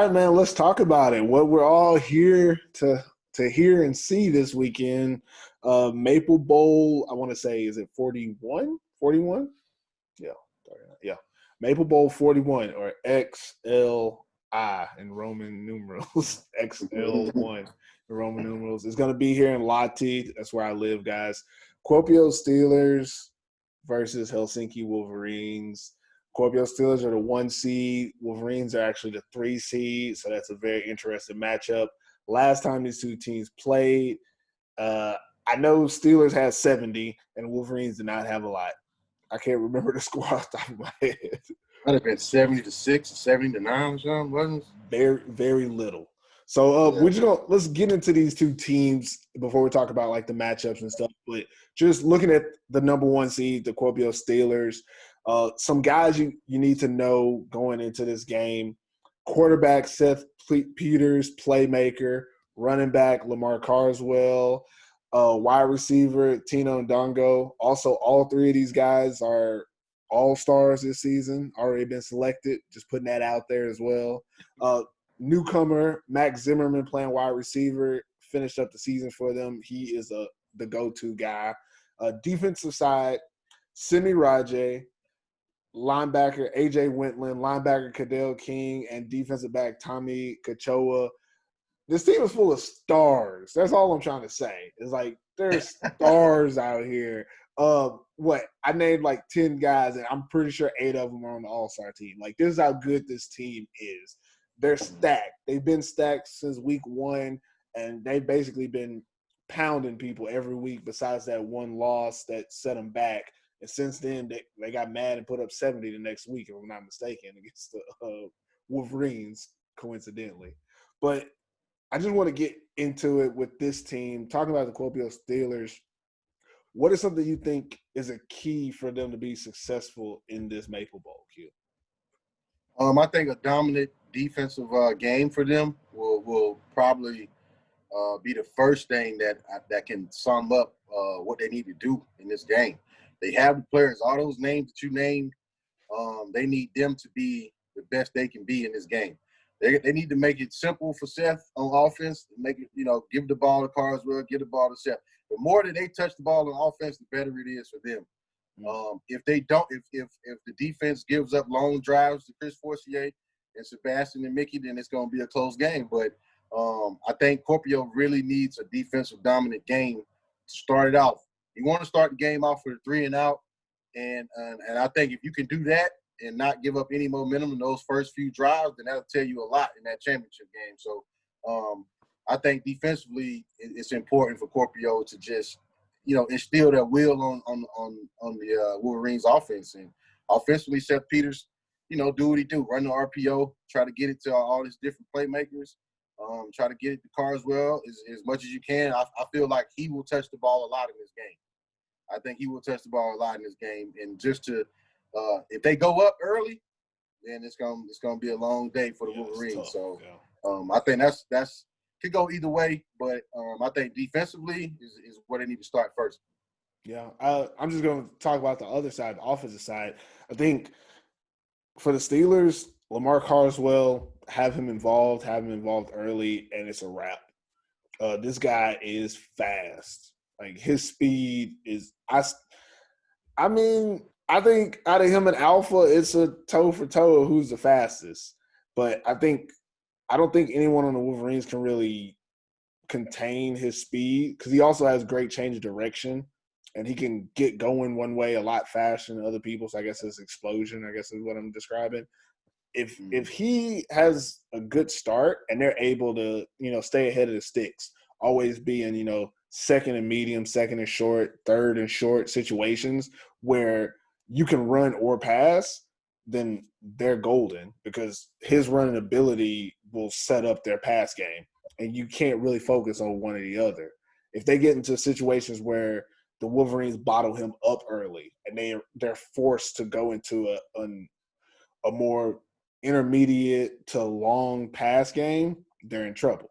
right, man, let's talk about it. What we're all here to hear and see this weekend. Maple Bowl, I want to say, is it 41? 41? Yeah. Yeah. Maple Bowl 41 or XLI in Roman numerals. XL1 in Roman numerals. It's going to be here in Lahti. That's where I live, guys. Kuopio Steelers versus Helsinki Wolverines. Kuopio Steelers are the 1 seed. Wolverines are actually the 3 seed, so that's a very interesting matchup. Last time these two teams played, I know Steelers had 70 and Wolverines did not have a lot. I can't remember the score off the top of my head. Might have been 70-6, 70-9 or something, wasn't it? Very, very little. So we're just gonna let's get into these two teams before we talk about like the matchups and stuff. But just looking at the number 1 seed, the Kuopio Steelers, some guys you need to know going into this game: quarterback Seth Peters, playmaker; running back Lamar Carswell; wide receiver Tino Ndongo. Also, all 3 of these guys are all-stars this season, already been selected. Just putting that out there as well. Newcomer Max Zimmerman playing wide receiver, finished up the season for them. He is the go-to guy. Defensive side, Simi Rajay, linebacker A.J. Wentland, linebacker Cadell King, and defensive back Tommy Kachoa. This team is full of stars. That's all I'm trying to say. It's like there's stars out here. I named like 10 guys, and I'm pretty sure 8 of them are on the All-Star team. Like, this is how good this team is. They're stacked. They've been stacked since week 1, and they've basically been pounding people every week besides that one loss that set them back. And since then, they got mad and put up 70 the next week, if I'm not mistaken, against the Wolverines, coincidentally. But I just want to get into it with this team. Talking about the Kuopio Steelers, what is something you think is a key for them to be successful in this Maple Bowl, Q? I think a dominant defensive game for them will probably be the first thing that can sum up what they need to do in this game. They have the players, all those names that you named. They need them to be the best they can be in this game. They need to make it simple for Seth on offense. Make it, give the ball to Carswell, give the ball to Seth. The more that they touch the ball on offense, the better it is for them. If they don't, if the defense gives up long drives to Chris Forcier and Sebastian and Mickey, then it's going to be a close game. But I think Kuopio really needs a defensive dominant game to start it off. You want to start the game off with a 3 and out, and I think if you can do that and not give up any momentum in those first few drives, then that'll tell you a lot in that championship game. So I think defensively it's important for Kuopio to just, instill that will on the Wolverines offense. And offensively, Seth Peters, do what he do, run the RPO, try to get it to all these different playmakers, try to get it to Carswell as much as you can. I feel like he will touch the ball a lot in this game. I think he will touch the ball a lot in this game. And just to if they go up early, then it's gonna be a long day for the Wolverines. So I think that's could go either way, but I think defensively is where they need to start first. Yeah, I'm just going to talk about the other side, the offensive side. I think for the Steelers, Lamar Carswell, have him involved early, and it's a wrap. This guy is fast. Like, his speed is I mean, I think out of him and Alpha, it's a toe for toe of who's the fastest. But I don't think anyone on the Wolverines can really contain his speed because he also has great change of direction and he can get going one way a lot faster than other people. So I guess his explosion, I guess is what I'm describing. If he has a good start and they're able to, stay ahead of the sticks, always be in, second and medium, second and short, third and short situations where you can run or pass, then they're golden because his running ability will set up their pass game, and you can't really focus on one or the other. If they get into situations where the Wolverines bottle him up early and they're forced to go into a more intermediate to long pass game, they're in trouble.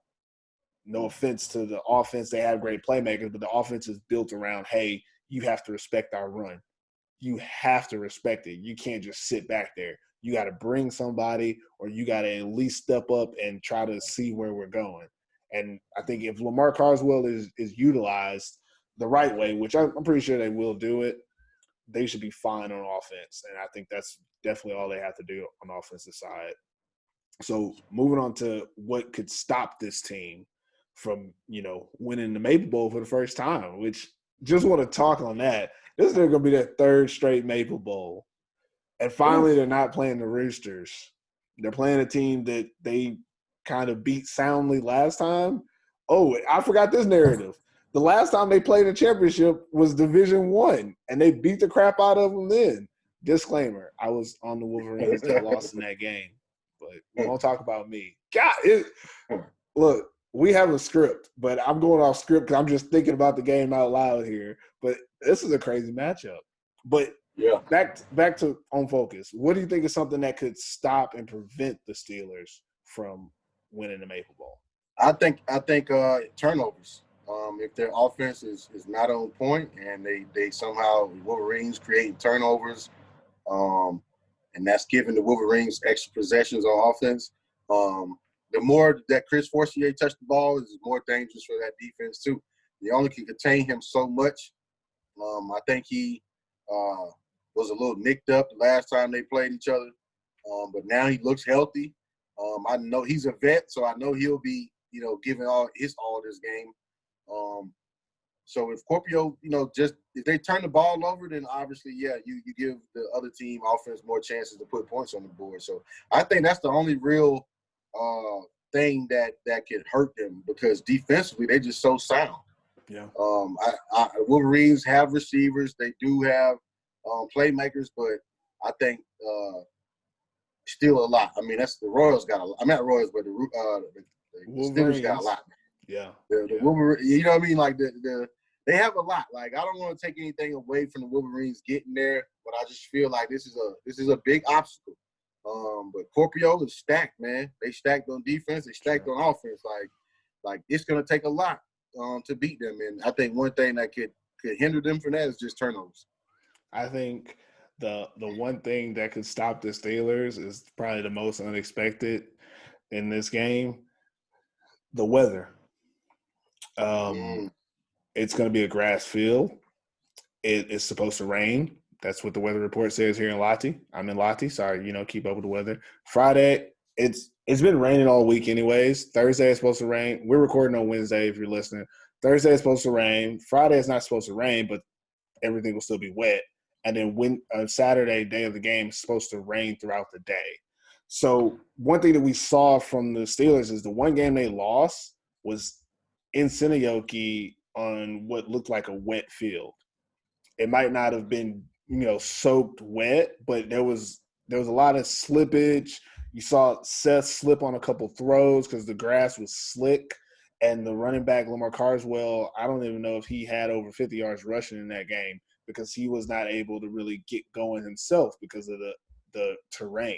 No offense to the offense. They have great playmakers, but the offense is built around, hey, you have to respect our run. you have to respect it. You can't just sit back there. You got to bring somebody, or you got to at least step up and try to see where we're going. And I think if Lamar Carswell is utilized the right way, which I'm pretty sure they will do it, they should be fine on offense. And I think that's definitely all they have to do on the offensive side. So moving on to what could stop this team from, winning the Maple Bowl for the first time, which just want to talk on that. This is going to be their third straight Maple Bowl. And finally, they're not playing the Roosters. They're playing a team that they kind of beat soundly last time. Oh, I forgot this narrative. The last time they played a championship was Division I, and they beat the crap out of them then. Disclaimer, I was on the Wolverines that lost in that game. But we won't talk about me. God, look, we have a script, but I'm going off script because I'm just thinking about the game out loud here. But this is a crazy matchup. But yeah, back to on focus. What do you think is something that could stop and prevent the Steelers from winning the Maple Bowl? I think turnovers. If their offense is not on point and they somehow Wolverines create turnovers, and that's giving the Wolverines extra possessions on offense. The more that Chris Fortier touched the ball is more dangerous for that defense too. They only can contain him so much. I think he was a little nicked up the last time they played each other, but now he looks healthy. I know he's a vet, so I know he'll be giving all this game. So if Scorpio, just if they turn the ball over, then obviously, yeah, you give the other team offense more chances to put points on the board. So I think that's the only real thing that could hurt them, because defensively they're just so sound. Yeah. Wolverines have receivers. They do have playmakers, but I think still a lot. I mean, that's the Royals got a lot. I'm not Royals, but the Steelers got a lot. Yeah. The Wolverines, you know what I mean? Like they have a lot. Like, I don't want to take anything away from the Wolverines getting there, but I just feel like this is a big obstacle. But Scorpio is stacked, man. They stacked on defense. They stacked on offense. Like it's gonna take a lot to beat them. And I think one thing that could hinder them from that is just turnovers. I think the one thing that could stop the Steelers is probably the most unexpected in this game: the weather. It's going to be a grass field. It is supposed to rain. That's what the weather report says here in Lottie. I'm in Lottie. Sorry, keep up with the weather. Friday, it's been raining all week anyways. Thursday is supposed to rain. We're recording on Wednesday if you're listening. Thursday is supposed to rain. Friday is not supposed to rain, but everything will still be wet. And then Saturday, day of the game, is supposed to rain throughout the day. So one thing that we saw from the Steelers is the one game they lost was in Sinioki on what looked like a wet field. It might not have been, soaked wet, but there was a lot of slippage. You saw Seth slip on a couple throws because the grass was slick. And the running back, Lamar Carswell, I don't even know if he had over 50 yards rushing in that game because he was not able to really get going himself because of the terrain.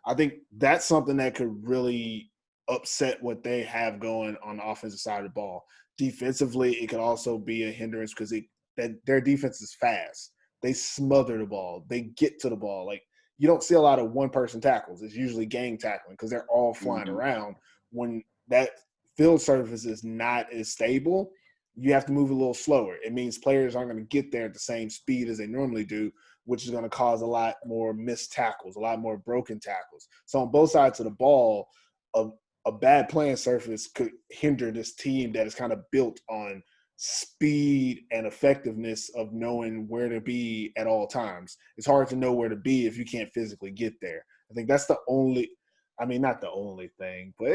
I think that's something that could really upset what they have going on the offensive side of the ball. Defensively, it could also be a hindrance because their defense is fast. They smother the ball. They get to the ball. Like, you don't see a lot of one-person tackles. It's usually gang tackling because they're all flying around. When that field surface is not as stable, you have to move a little slower. It means players aren't going to get there at the same speed as they normally do, which is going to cause a lot more missed tackles, a lot more broken tackles. So on both sides of the ball, a bad playing surface could hinder this team that is kind of built on speed and effectiveness of knowing where to be at all times. It's hard to know where to be if you can't physically get there. I think that's the only – I mean, not the only thing, but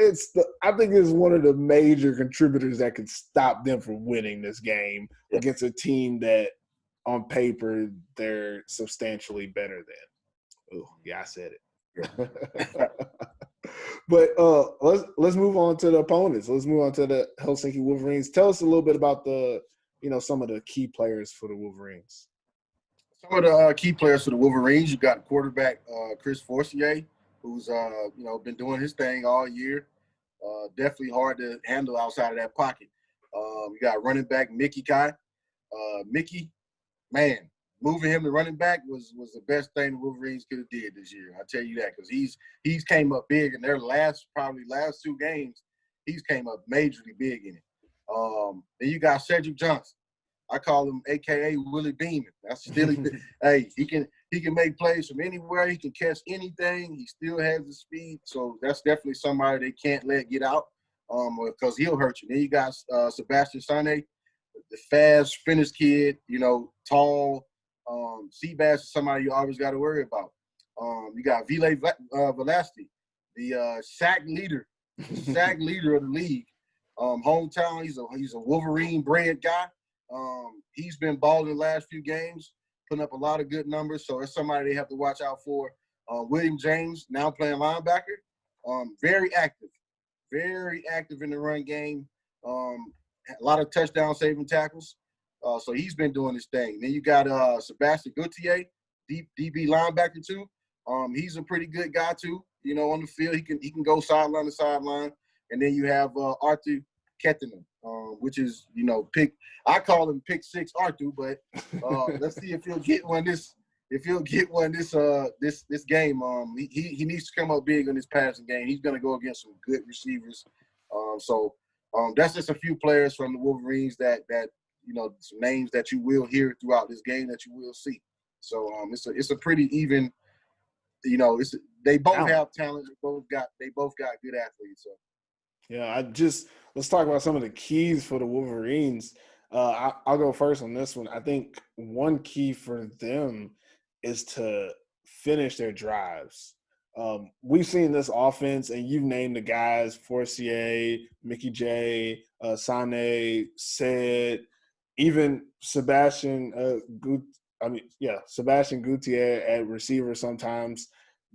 I think it's one of the major contributors that could stop them from winning this game against a team that on paper they're substantially better than. Oh, yeah, I said it. But let's move on to the opponents. Let's move on to the Helsinki Wolverines. Tell us a little bit about some of the key players for the Wolverines. Some of the key players for the Wolverines, you got quarterback Chris Fortier, who's been doing his thing all year. Definitely hard to handle outside of that pocket. You got running back Mickey Kai. Mickey moving him to running back was the best thing the Wolverines could have did this year. I tell you that, because he's came up big in their last 2 games. He's came up majorly big in it. Then you got Cedric Johnson. I call him AKA Willie Beeman. That's still hey, he can make plays from anywhere. He can catch anything. He still has the speed. So that's definitely somebody they can't let get out because he'll hurt you. Then you got Sebastian Sane, the fast Finnish kid, tall. Seabass is somebody you always got to worry about. You got Vile Velasti, the sack leader of the league. Hometown, he's a Wolverine bred guy. He's been balling the last few games, putting up a lot of good numbers. So it's somebody they have to watch out for. William James, now playing linebacker, very active in the run game. A lot of touchdown saving tackles. So he's been doing his thing. Then you got Sebastian Gauthier, DB linebacker too. He's a pretty good guy too. On the field, he can go sideline to sideline. And then you have Arthur Kettinen, which is I call him pick 6 Arthur, but let's see if he'll get one this game. He needs to come up big on this passing game. He's going to go against some good receivers. That's just a few players from the Wolverines that some names that you will hear throughout this game that you will see. So it's a pretty even. They both have talent. They both got good athletes. So. Yeah, let's talk about some of the keys for the Wolverines. I'll go first on this one. I think one key for them is to finish their drives. We've seen this offense, and you've named the guys: Forcier, Mickey J, Sane, Said, even Sebastian Gauthier at receiver sometimes.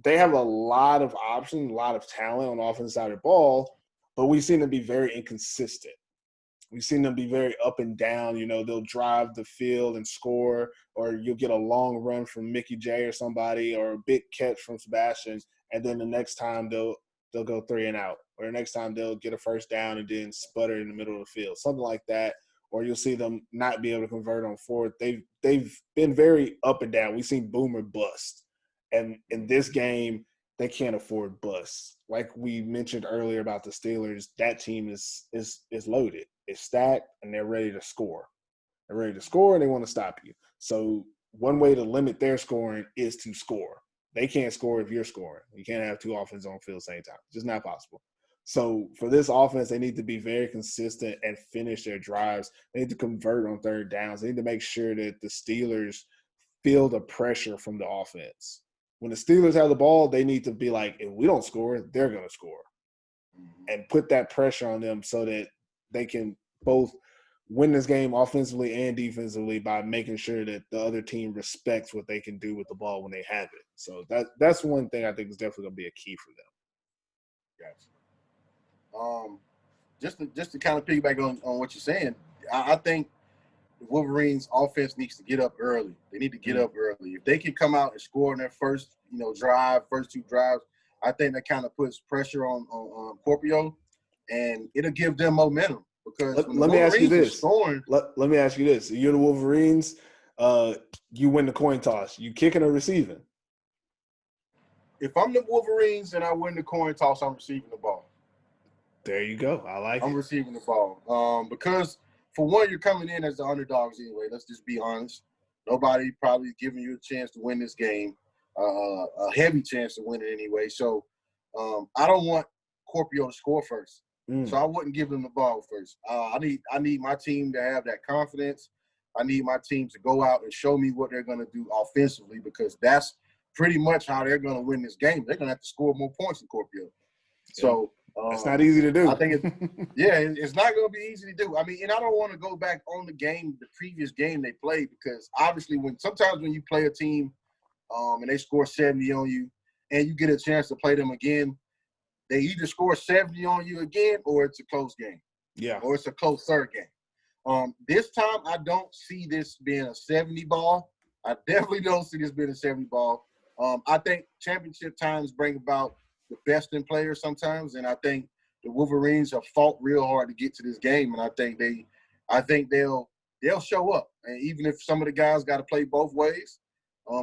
They have a lot of options, a lot of talent on the offensive side of the ball, but we've seen them be very inconsistent. We've seen them be very up and down. They'll drive the field and score, or you'll get a long run from Mickey J or somebody, or a big catch from Sebastian, and then the next time they'll go 3 and out, or the next time they'll get a first down and then sputter in the middle of the field, something like that. Or you'll see them not be able to convert on 4th. They've been very up and down. We've seen boomer bust. And in this game, they can't afford busts. Like we mentioned earlier about the Steelers, that team is loaded. It's stacked, and they're ready to score. They're ready to score, and they want to stop you. So one way to limit their scoring is to score. They can't score if you're scoring. You can't have 2 offenses on the field at the same time. It's just not possible. So for this offense, they need to be very consistent and finish their drives. They need to convert on 3rd downs. They need to make sure that the Steelers feel the pressure from the offense. When the Steelers have the ball, they need to be like, if we don't score, they're going to score. And put that pressure on them so that they can both win this game offensively and defensively by making sure that the other team respects what they can do with the ball when they have it. So that's one thing I think is definitely going to be a key for them. Gotcha. Just to kind of piggyback on what you're saying, I think the Wolverines offense needs to get up early. They need to get up early. If they can come out and score in their first, first 2 drives, I think that kind of puts pressure on Corpio, and it'll give them momentum. Because let me ask you this. Let me ask you this. You're the Wolverines. You win the coin toss. You kicking or receiving? If I'm the Wolverines and I win the coin toss, I'm receiving the ball. There you go. I'm receiving the ball. Because – for one, you're coming in as the underdogs anyway. Let's just be honest. Nobody probably giving you a chance to win this game, a heavy chance to win it anyway. So I don't want Corpio to score first. So I wouldn't give them the ball first. I need my team to have that confidence. I need my team to go out and show me what they're going to do offensively, because that's pretty much how they're going to win this game. They're going to have to score more points than Corpio. So it's not easy to do. I think it's not going to be easy to do. I mean, and I don't want to go back on the previous game they played, because obviously sometimes when you play a team and they score 70 on you and you get a chance to play them again, they either score 70 on you again or it's a close game. Yeah. Or it's a close 3rd game. This time I don't see this being a 70 ball. I definitely don't see this being a 70 ball. I think championship times bring about the best in players sometimes, and I think the Wolverines have fought real hard to get to this game, and I think they'll they'll show up. And even if some of the guys got to play both ways,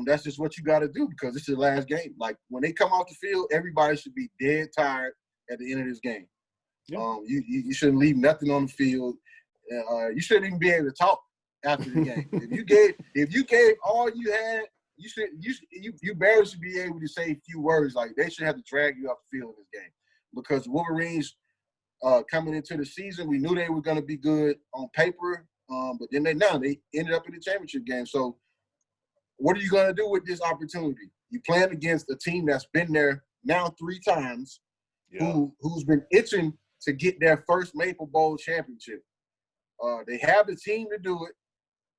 that's just what you got to do because this is the last game. Like, when they come off the field, everybody should be dead tired at the end of this game. Yeah. You shouldn't leave nothing on the field. You shouldn't even be able to talk after the game. if you gave all you had, you barely should be able to say a few words. Like, they should have to drag you off the field in this game because the Wolverines coming into the season, we knew they were going to be good on paper, but then they ended up in the championship game. So, what are you going to do with this opportunity? You playing against a team that's been there now 3 times, who's been itching to get their first Maple Bowl championship. They have the team to do it.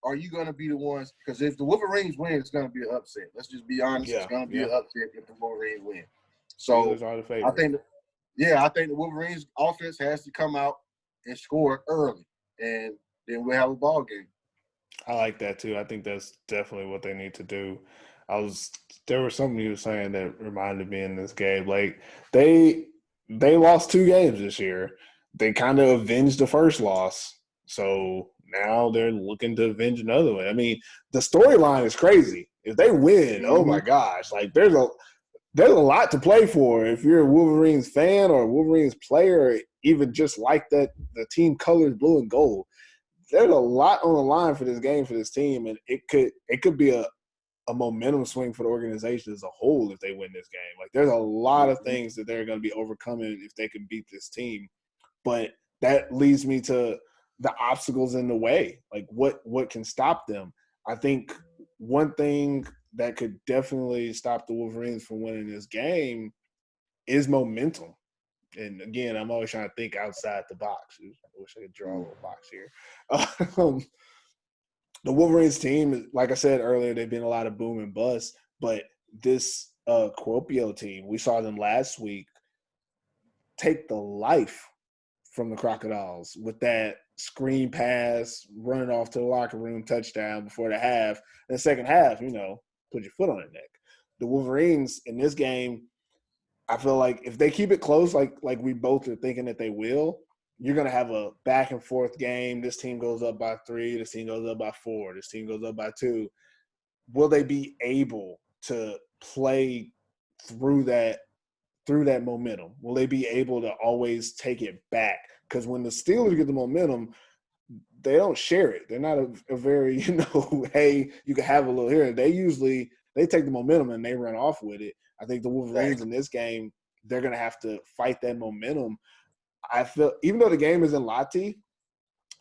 Are you going to be the ones? Because if the Wolverines win, it's going to be an upset. Let's just be honest. It's going to be an upset if the Wolverines win. So I think the Wolverines offense has to come out and score early, and then we'll have a ball game. I like that too. I think that's definitely what they need to do. There was something you were saying that reminded me in this game. Like, they lost 2 games this year. They kind of avenged the first loss. So now they're looking to avenge another one. I mean, the storyline is crazy. If they win, oh my gosh, like there's a lot to play for. If you're a Wolverines fan or a Wolverines player, or even just like that, the team colors blue and gold. There's a lot on the line for this game for this team, and it could be a momentum swing for the organization as a whole if they win this game. Like, there's a lot of things that they're going to be overcoming if they can beat this team. But that leads me to the obstacles in the way. Like, what can stop them? I think one thing that could definitely stop the Wolverines from winning this game is momentum. And again, I'm always trying to think outside the box. I wish I could draw a little box here. The Wolverines team, like I said earlier, they've been a lot of boom and bust. But this Kuopio team, we saw them last week take the life from the Crocodiles with that screen pass, running off to the locker room, touchdown before the half. In the second half, put your foot on their neck. The Wolverines in this game, I feel like if they keep it close, like we both are thinking that they will, you're going to have a back and forth game. This team goes up by 3. This team goes up by 4. This team goes up by 2. Will they be able to play through that momentum? Will they be able to always take it back? Because when the Steelers get the momentum, they don't share it. They're not a very, hey, you can have a little here. They take the momentum and they run off with it. I think the Wolverines in this game, they're going to have to fight that momentum. I feel, even though the game is in Lahti,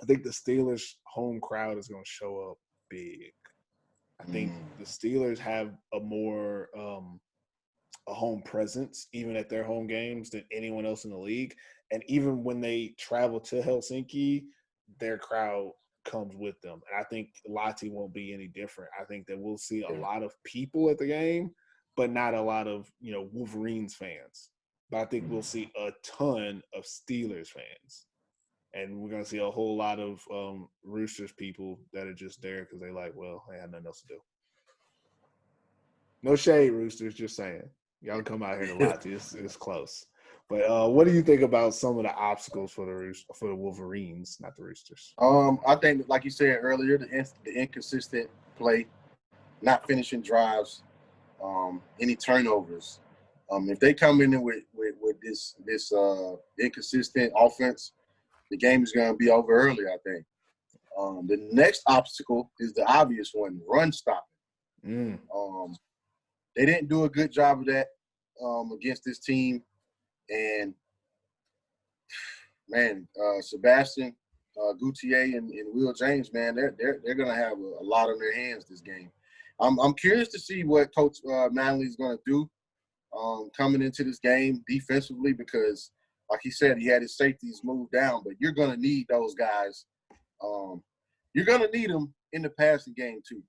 I think the Steelers' home crowd is going to show up big. I think the Steelers have a more a home presence, even at their home games, than anyone else in the league. And even when they travel to Helsinki, their crowd comes with them. And I think Lahti won't be any different. I think that we'll see a lot of people at the game, but not a lot of, Wolverines fans. But I think we'll see a ton of Steelers fans. And we're going to see a whole lot of Roosters people that are just there because they like, well, they have nothing else to do. No shade, Roosters, just saying. Y'all come out here to Lahti. It's close. But what do you think about some of the obstacles for the Wolverines, not the Roosters? I think, like you said earlier, the inconsistent play, not finishing drives, any turnovers. If they come in with this inconsistent offense, the game is going to be over early, I think. The next obstacle is the obvious one, run stopping. They didn't do a good job of that against this team. And, man, Sebastian Gautier and Will James, man, they're going to have a lot on their hands this game. I'm curious to see what Coach Manley is going to do coming into this game defensively because, like he said, he had his safeties moved down, but you're going to need those guys. You're going to need them in the passing game too.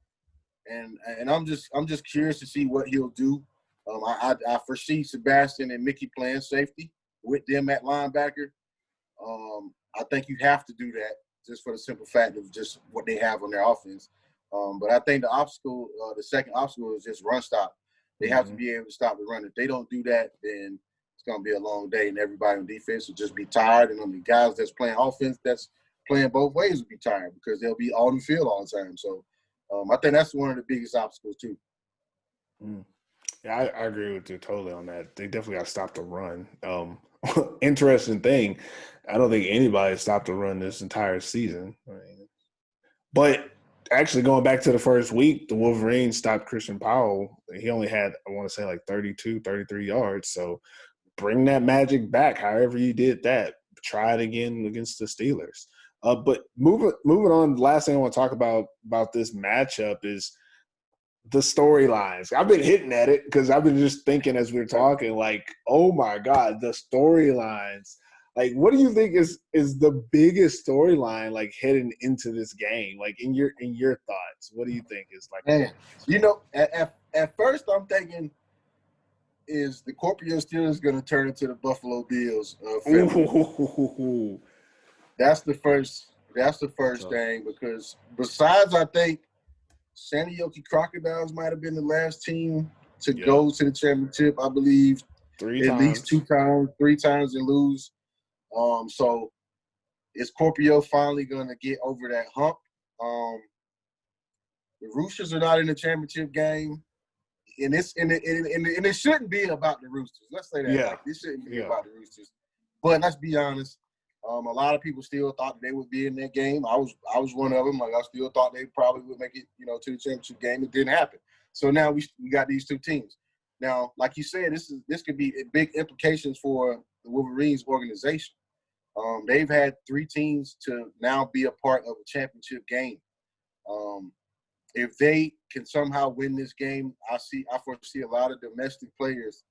And I'm just curious to see what he'll do. I foresee Sebastian and Mickey playing safety with them at linebacker. I think you have to do that just for the simple fact of just what they have on their offense. But I think the second obstacle is just run stop. They have to be able to stop the run. If they don't do that, then it's going to be a long day, and everybody on defense will just be tired. And on the guys that's playing offense, that's playing both ways will be tired because they'll be on the field all the time. So I think that's one of the biggest obstacles too. Yeah, I agree with you totally on that. They definitely got to stop the run. Interesting thing, I don't think anybody stopped the run this entire season. But actually, going back to the first week, the Wolverines stopped Christian Powell. He only had, I want to say, like 32, 33 yards. So bring that magic back however you did that. Try it again against the Steelers. But moving on, the last thing I want to talk about this matchup is the storylines. I've been hitting at it because I've been just thinking as we were talking, like, oh my God, the storylines. Like, what do you think is the biggest storyline like heading into this game? Like in your thoughts, what do you think is like? Man, at first I'm thinking, is the Scorpio Steelers going to turn into the Buffalo Bills? That's the first thing, because besides, I think San Diego Crocodiles might have been the last team to go to the championship, I believe, at least 2 times, 3 times and lose. So is Scorpio finally going to get over that hump? The Roosters are not in the championship game, and it shouldn't be about the Roosters. Let's say that. Yeah. Like, this shouldn't be about the Roosters. But let's be honest. A lot of people still thought they would be in that game. I was one of them. Like, I still thought they probably would make it, to the championship game. It didn't happen. So now we got these 2 teams. Now, like you said, this could be big implications for the Wolverines organization. They've had 3 teams to now be a part of a championship game. If they can somehow win this game, I foresee a lot of domestic players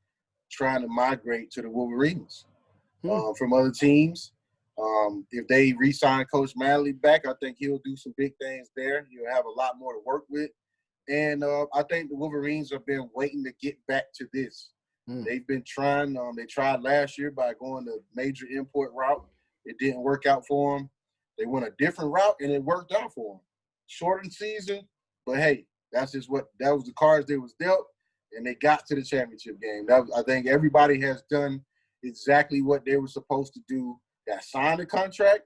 trying to migrate to the Wolverines from other teams. If they re-sign Coach Manley back, I think he'll do some big things there. He'll have a lot more to work with. And I think the Wolverines have been waiting to get back to this. They've been trying. They tried last year by going the major import route. It didn't work out for them. They went a different route, and it worked out for them. Shortened season, but hey, that was the cards they was dealt, and they got to the championship game. I think everybody has done exactly what they were supposed to do. That signed a contract.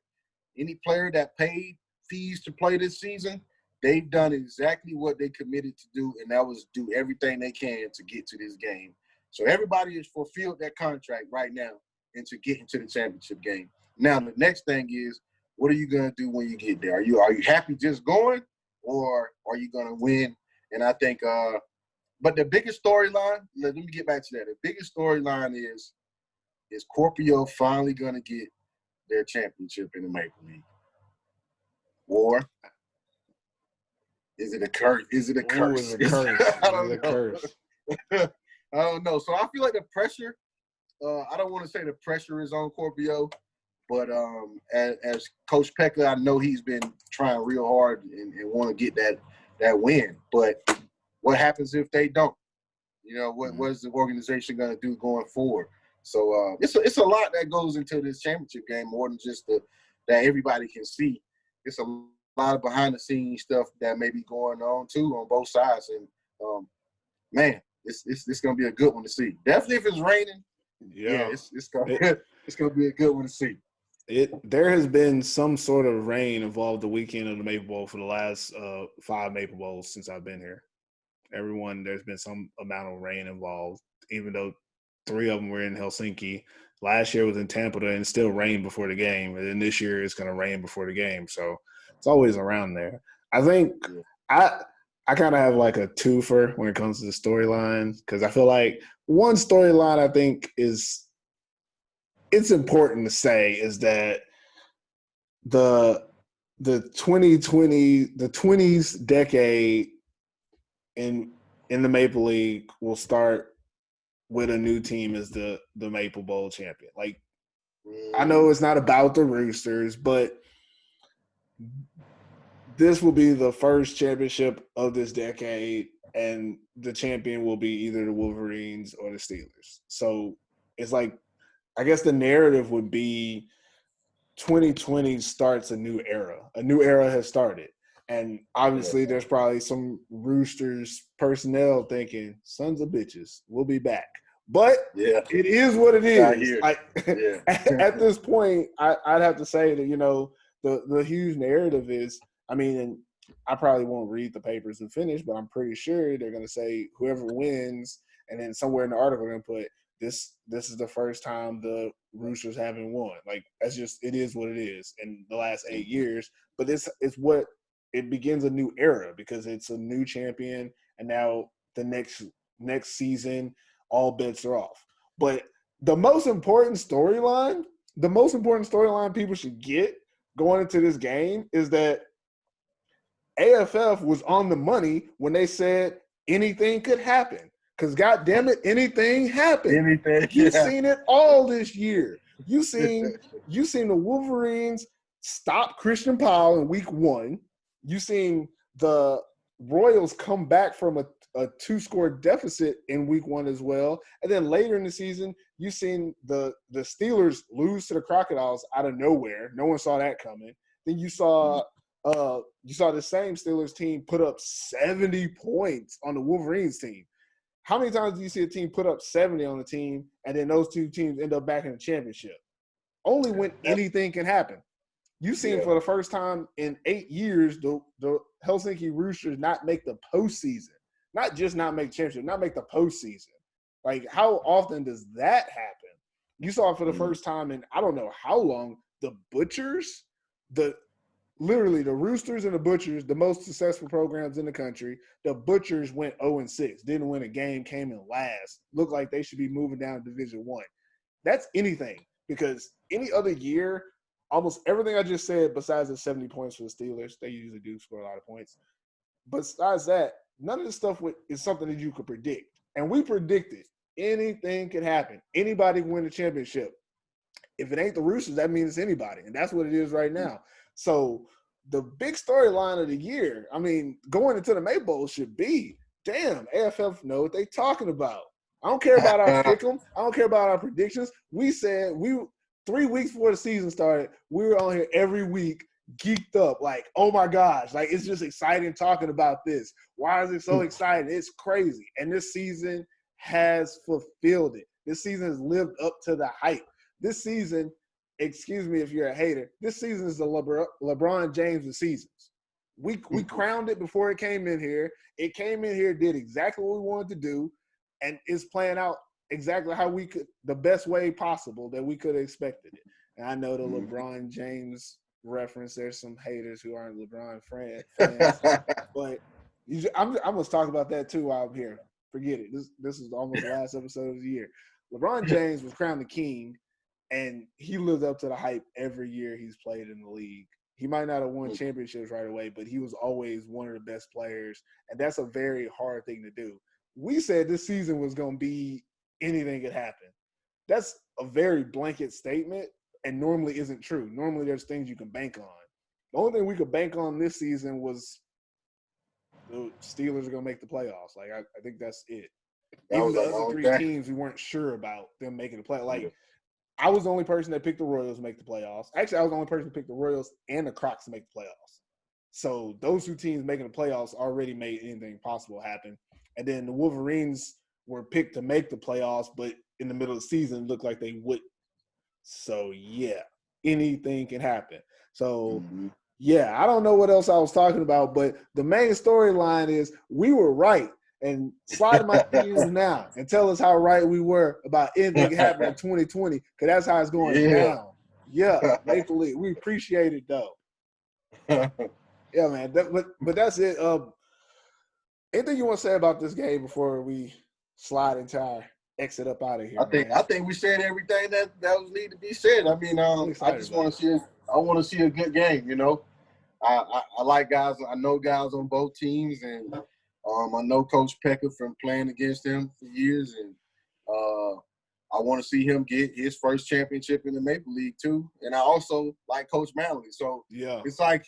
Any player that paid fees to play this season, they've done exactly what they committed to do, and that was do everything they can to get to this game. So everybody has fulfilled that contract right now and to get into the championship game. Now the next thing is, what are you going to do when you get there? Are you happy just going, or are you going to win? And I think but the biggest storyline, let me get back to that. The biggest storyline is Scorpio finally going to get their championship in the Maple League? Or is it a curse? Is it a curse? I don't know. So I feel like the pressure, I don't want to say the pressure is on Scorpio, but as Coach Pekka, I know he's been trying real hard and want to get that win. But what happens if they don't? What is the organization going to do going forward? So it's a lot that goes into this championship game, more than just that everybody can see. It's a lot of behind-the-scenes stuff that may be going on, too, on both sides. And, man, it's going to be a good one to see. Definitely if it's raining, it's going to be a good one to see. There has been some sort of rain involved the weekend of the Maple Bowl for the last 5 Maple Bowls since I've been here. There's been some amount of rain involved, even though 3 of them were in Helsinki. Last year was in Tampa, and it still rained before the game. And then this year it's going to rain before the game. So it's always around there. I think I kind of have like a twofer when it comes to the storylines, because I feel like one storyline I think it's important to say is that the 20s decade in the Maple League will start with a new team as the Maple Bowl champion. Like, I know it's not about the Roosters, but this will be the first championship of this decade, and the champion will be either the Wolverines or the Steelers. So it's like, I guess the narrative would be 2020 starts a new era. A new era has started. And obviously there's probably some Roosters personnel thinking, sons of bitches, we'll be back. But it is what it is. Like, at this point, I'd have to say that, the huge narrative is, I mean, and I probably won't read the papers and finish, but I'm pretty sure they're going to say whoever wins, and then somewhere in the article they're going to put this is the first time the Roosters haven't won. Like, that's just, it is what it is in the last 8 years. But this is what it begins a new era because it's a new champion, and now the next season, all bets are off. But the most important storyline people should get going into this game is that AFF was on the money when they said anything could happen. Because, goddamn it, anything happened. You've seen it all this year. You seen the Wolverines stop Christian Powell in week 1. You seen the Royals come back from a 2-score deficit in week 1 as well. And then later in the season, you seen the Steelers lose to the Crocodiles out of nowhere. No one saw that coming. Then you saw the same Steelers team put up 70 points on the Wolverines team. How many times do you see a team put up 70 on a team and then those two teams end up back in the championship? Only when anything can happen. You've seen for the first time in 8 years the Helsinki Roosters not make the postseason. Not just not make championship, not make the postseason. Like, how often does that happen? You saw it for the first time in I don't know how long. The Butchers, literally the Roosters and the Butchers, the most successful programs in the country. The Butchers went 0-6, didn't win a game, came in last. Looked like they should be moving down to Division 1. That's anything, because any other year, almost everything I just said, besides the 70 points for the Steelers, they usually do score a lot of points. Besides that, none of this stuff is something that you could predict. And we predicted anything could happen. Anybody can win the championship. If it ain't the Roosters, that means it's anybody. And that's what it is right now. So the big storyline of the year, I mean, going into the May Bowl should be, damn, AFF know what they talking about. I don't care about our pick'em. I don't care about our predictions. We said 3 weeks before the season started, we were on here every week geeked up, like, oh my gosh, like, it's just exciting talking about this. Why is it so exciting? It's crazy. And this season has fulfilled it. This season has lived up to the hype. This season, excuse me if you're a hater, this season is the LeBron James of seasons. We crowned it before it came in here. It came in here, did exactly what we wanted to do, and it's playing out exactly how we could, the best way possible that we could have expected it. And I know the LeBron James reference, there's some haters who aren't LeBron fans, but I'm going to talk about that too while I'm here. Forget it. This is almost the last episode of the year. LeBron James was crowned the king, and he lived up to the hype every year he's played in the league. He might not have won championships right away, but he was always one of the best players, and that's a very hard thing to do. We said this season was going to be anything could happen. That's a very blanket statement, and normally isn't true. Normally there's things you can bank on. The only thing we could bank on this season was the Steelers are going to make the playoffs. Like, I think that's it. Even the other three teams, we weren't sure about them making the play. Like, I was the only person that picked the Royals to make the playoffs. Actually, I was the only person to pick the Royals and the Crocs to make the playoffs. So those two teams making the playoffs already made anything possible happen. And then the Wolverines were picked to make the playoffs, but in the middle of the season, looked like they wouldn't. So, yeah, anything can happen. So, yeah, I don't know what else I was talking about, but the main storyline is we were right. And slide my DMs now and tell us how right we were about anything happening in 2020, because that's how it's going down. Yeah, Maple Leaf. We appreciate it, though. Yeah, man. But that's it. Anything you want to say about this game before we slide into our exit up out of here? I think we said everything that was need to be said. I mean, I just want to see I want to see a good game. You know, I like guys. I know guys on both teams, and I know Coach Pecker from playing against him for years, and I want to see him get his first championship in the Maple League too. And I also like Coach Manley. So yeah, it's I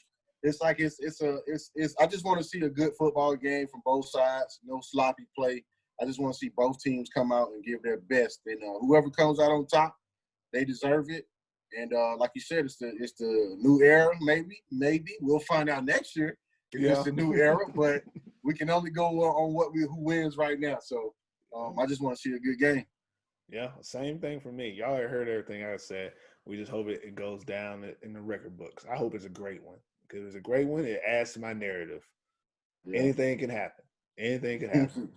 just want to see a good football game from both sides. No sloppy play. I just want to see both teams come out and give their best. And whoever comes out on top, they deserve it. And like you said, it's the new era. Maybe we'll find out next year if it's the new era. But we can only go on who wins right now. So I just want to see a good game. Yeah, same thing for me. Y'all heard everything I said. We just hope it goes down in the record books. I hope it's a great one. Because if it's a great one, it adds to my narrative. Yeah. Anything can happen. Anything can happen.